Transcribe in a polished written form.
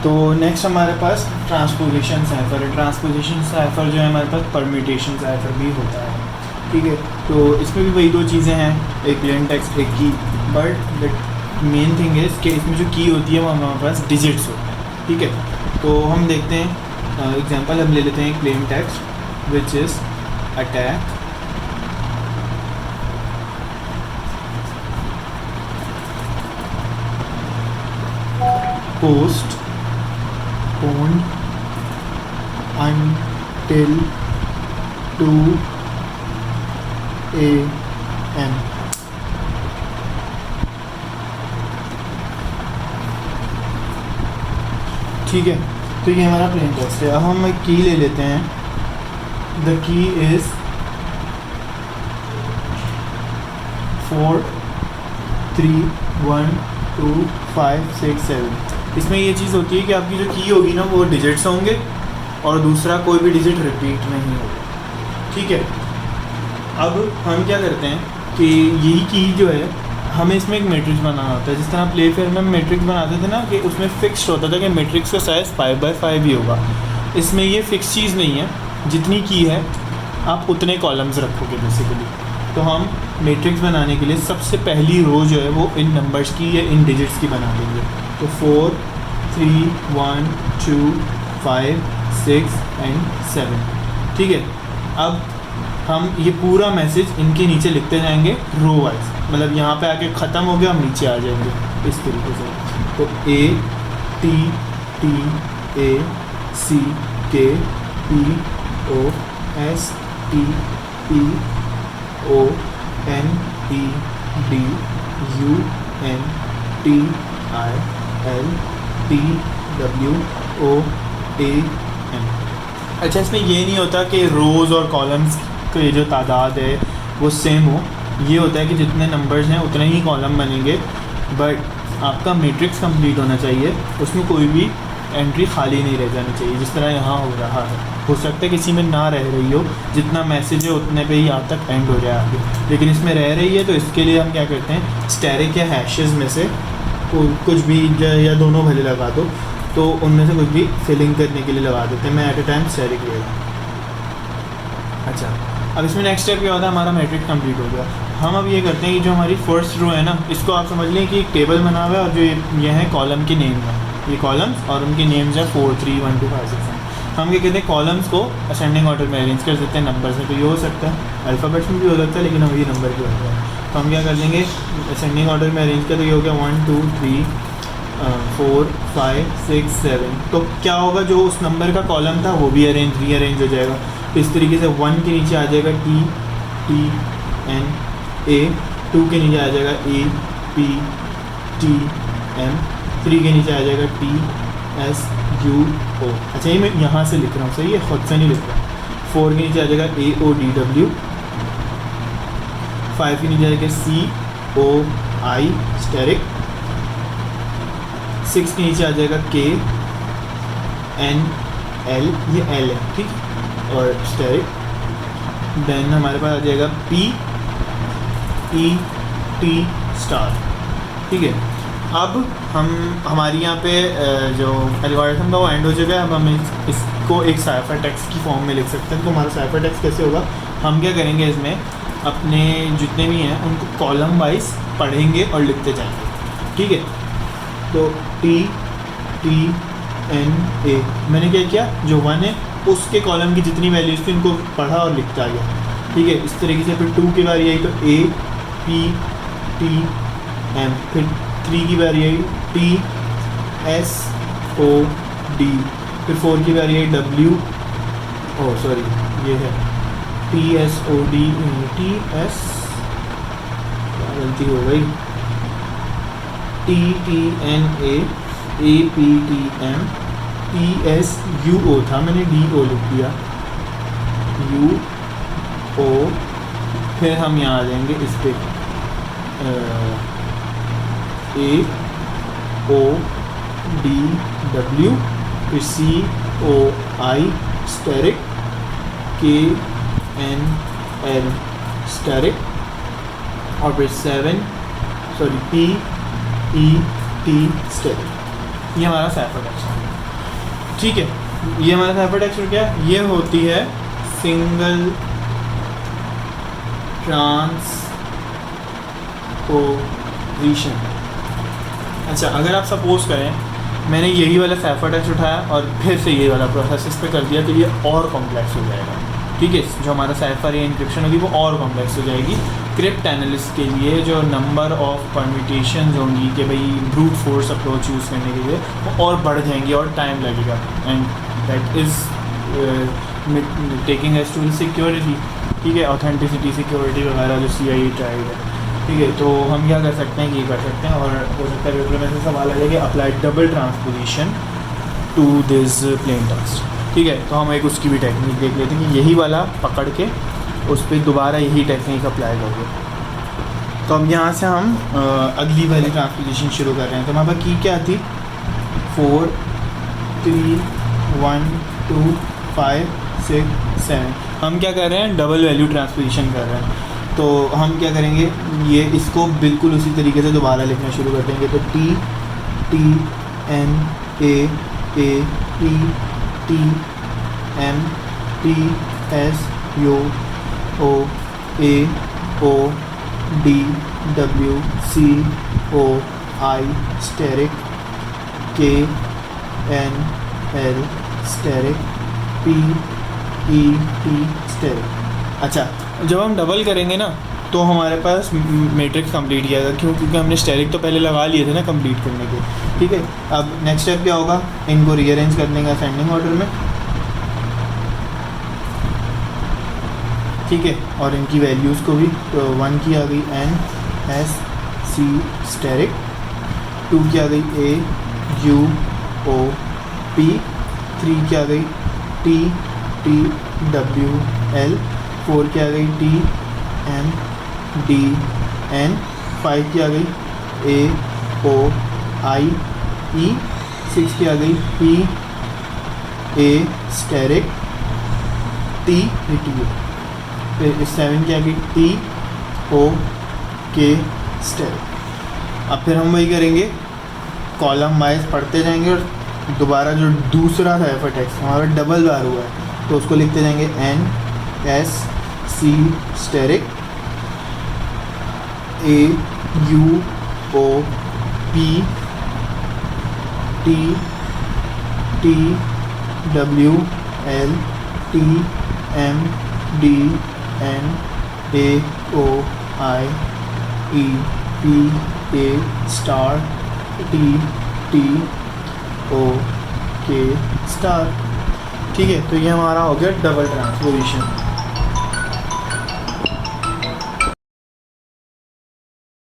तो नेक्स्ट हमारे पास transposition cipher है। ट्रांसपोजिशन साइफर जो है हमारे पास परम्यूटेशन साइफर भी होता है, ठीक है। तो इसमें भी वही दो चीज़ें हैं, एक प्लेन टेक्स्ट एक की, but the main thing is कि इसमें जो की होती है वो हमारे पास डिजिट्स होते हैं, ठीक है। तो हम देखते हैं एग्जांपल हम ले लेते हैं plain text which is attack post pond until 2 AM। ठीक है, तो ये हमारा प्लेन टेक्स्ट है। अब हम एक की ले लेते हैं, द की इज़ 4 3 1 2 5 6 7। इसमें ये चीज़ होती है कि आपकी जो की होगी ना वो डिजिट्स होंगे और दूसरा कोई भी डिजिट रिपीट नहीं होगा, ठीक है। अब हम क्या करते हैं कि यही की जो है हमें इसमें एक मैट्रिक्स बनाना होता है। जिस तरह प्ले फेयर में हम मैट्रिक्स बनाते थे ना कि उसमें फ़िक्स्ड होता था कि मैट्रिक्स का साइज़ 5x5 ही होगा। इसमें ये फ़िक्स चीज़ नहीं है, जितनी की है आप उतने कॉलम्स रखोगे बेसिकली। तो हम मैट्रिक्स बनाने के लिए सबसे पहली रो जो है वो इन नंबर्स की या इन डिजिट्स की बना देंगे। तो 4 3 1 2 5 6 एंड 7, ठीक है। अब हम ये पूरा मैसेज इनके नीचे लिखते जाएंगे रो वाइज, मतलब यहाँ पे आके ख़त्म हो गया हम नीचे आ जाएंगे इस तरीके से। तो A T T A C K P O S T P O N E D U N T I L T W O A N। अच्छा, इसमें ये नहीं होता कि रोज़ और कॉलम्स की जो तादाद है वो सेम हो, ये होता है कि जितने नंबर्स हैं उतने ही कॉलम बनेंगे, बट आपका मैट्रिक्स कंप्लीट होना चाहिए, उसमें कोई भी एंट्री खाली नहीं रह जानी चाहिए, जिस तरह यहाँ हो रहा है। हो सकता है किसी में ना रह रही हो, जितना मैसेज है उतने पे ही यहाँ तक एंड हो जाए आगे, लेकिन इसमें रह रही है। तो इसके लिए हम क्या करते हैं, स्टैरिक या हैशेस में से कुछ भी या दोनों भले लगा दो, तो उनमें से कुछ भी फिलिंग करने के लिए लगा देते हैं। मैं एट ए टाइम स्टैरिक ले रहा हूँ। अच्छा, अब इसमें नेक्स्ट स्टेप क्या होता है, हमारा मैट्रिक्स कंप्लीट हो गया। हम अब ये करते हैं कि जो हमारी फर्स्ट रो है ना, इसको आप समझ लें कि एक टेबल बना हुआ है और जो ये है कॉलम के नेम है, ये कॉलम्स और उनके नेम्स हैं 4 3 1 2 5 6 7। हम क्या कहते हैं, कॉलम्स को असेंडिंग ऑर्डर में अरेंज कर देते हैं नंबर्स में। तो ये हो सकता है अल्फ़ाबेट्स में भी हो सकता है, लेकिन हम ये नंबर भी होता है। तो हम क्या कर लेंगे, असेंडिंग ऑर्डर में अरेंज कर, तो ये हो गया 1 2 3 4 5 6 7। तो क्या होगा, जो उस नंबर का कॉलम था वो भी रीअरेंज हो जाएगा। तो इस तरीके से 1 के नीचे आ जाएगा T T N A, 2 के नीचे आ जाएगा A P T M, 3 के नीचे आ जाएगा T S U O। अच्छा, ये मैं यहाँ से लिख रहा हूँ, सही है, खुद से नहीं लिख रहा। 4 के नीचे आ जाएगा A O D W, 5 के नीचे आ जाएगा C O I स्टेरिक, 6 के नीचे आ जाएगा K N L, ये L है, ठीक है, और स्टेरिक। देन हमारे पास आ जाएगा P E T स्टार, ठीक है। अब हमारी यहाँ पे जो एल्गोरिथम था वो एंड हो चुका है। अब हम इसको एक साइफर टेक्स्ट की फॉर्म में लिख सकते हैं। तो हमारा साइफर टेक्स्ट कैसे होगा, हम क्या करेंगे, इसमें अपने जितने भी हैं उनको कॉलम वाइज पढ़ेंगे और लिखते जाएंगे, ठीक है। तो T T N A, मैंने क्या किया, जो 1 है उसके कॉलम की जितनी वैल्यूज़ थी उनको पढ़ा और लिखता गया, ठीक है। इस तरीके से फिर 2 की बारी आई तो A P T M, फिर 3 की बारी आई T S O D, फिर 4 की बारी आई W, ओ सॉरी ये है T S O D T S, गलती हो गई, T T N A A P T M T S U O था, मैंने D O लिख दिया, U O। फिर हम यहाँ आ जाएंगे इस पे A O D W, फिर C O I asterisk, K N L asterisk, और फिर 7 P E T स्टेरिक। ये हमारा साइफर टेक्स्ट हो गया। ठीक है, ये हमारा साइफर टेक्स्ट हो गया। ये होती है सिंगल ट्रांसपोजिशन। अच्छा, अगर आप सपोज करें मैंने यही वाला साइफर टेक्स्ट उठाया और फिर से यही वाला प्रोसेस इस पर कर दिया, तो ये और कॉम्प्लेक्स हो जाएगा। ठीक है, जो हमारा साइफर या इंक्रिप्शन होगी वो और कॉम्प्लेक्स हो जाएगी। क्रिप्ट एनालिस्ट के लिए जो नंबर ऑफ परम्यूटेशंस होंगी कि भाई ब्रूट फोर्स अप्रोच यूज़ करने के लिए, वो और बढ़ जाएंगी और टाइम लगेगा। And that is taking us to security. ठीक है, ऑथेंटिसिटी सिक्योरिटी वगैरह जो CIA ट्राइड है। ठीक है, तो हम क्या कर सकते हैं कि ये कर सकते हैं, और हो सकता है पेपर में से सवाल आ जाए कि apply double transposition to this plain text. ठीक है, तो हम एक उसकी भी टेक्निक देख लेते हैं कि यही वाला पकड़ के उस पर दोबारा यही टेक्निक अप्लाई करोगे। तो अब यहाँ से हम अगली वाली ट्रांसपोजिशन शुरू कर रहे हैं। तो हमारे पास की क्या थी, 4 3 1 2 5 6 7। हम क्या कर रहे हैं, डबल वैल्यू ट्रांसपोजिशन कर रहे हैं। तो हम क्या करेंगे, ये इसको बिल्कुल उसी तरीके से दोबारा लिखना शुरू कर देंगे। तो T T N A A T T M T S U O A O D W C O I steric K N L steric P E T steric। अच्छा, जब हम डबल करेंगे ना तो हमारे पास मैट्रिक्स कंप्लीट किया जाएगा। क्यों? क्योंकि हमने स्टेरिक तो पहले लगा लिए थे ना कंप्लीट करने के। ठीक है, अब नेक्स्ट स्टेप क्या होगा, इनको रीअरेंज करने का असेंडिंग ऑर्डर में। ठीक है, और इनकी वैल्यूज़ को भी, तो 1 की आ गई N S C स्टेरिक, 2 की आ गई A U O P, 3 की आ गई T T W L, 4 की आ गई T M D N, 5 की आ गई A O I E, 6 की आ गई P A asterisk T T U, फिर 7 की आ गई T O K स्टेरिक। अब फिर हम वही करेंगे, कॉलम वाइज पढ़ते जाएंगे और दोबारा जो दूसरा साइफर टेक्स्ट हमारा डबल बार हुआ है तो उसको लिखते जाएंगे N S C asterisk A U O P T T W L T M D N A O I E P A star T T O K star. ठीक है, तो ये हमारा हो गया डबल ट्रांसपोजिशन।